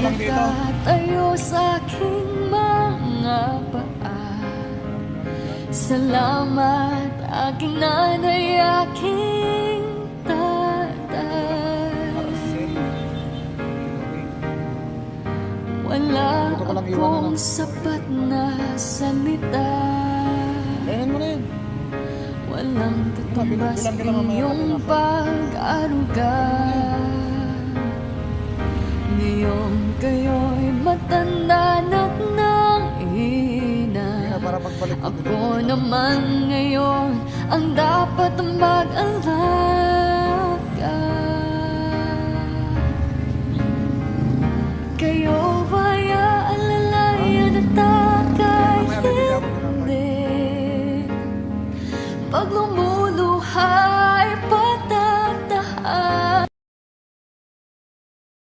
lang dito. Nakatayo sa aking mga paa. Salamat aking nanay, aking tatay. Wala Dito ka lang iwan, akong ano? sapat na salita. Kainin mo na yun. Walang katumbas Bilang ka lang mamaya iyong natin, pag-aruga. Ngayon kayo'y matanda na't nang ina. Hindi na, para pagbalik ko. Ako naman ngayon ang dapat mag-alaga. Kayo ba'y aalalayan at takay hindi? Pag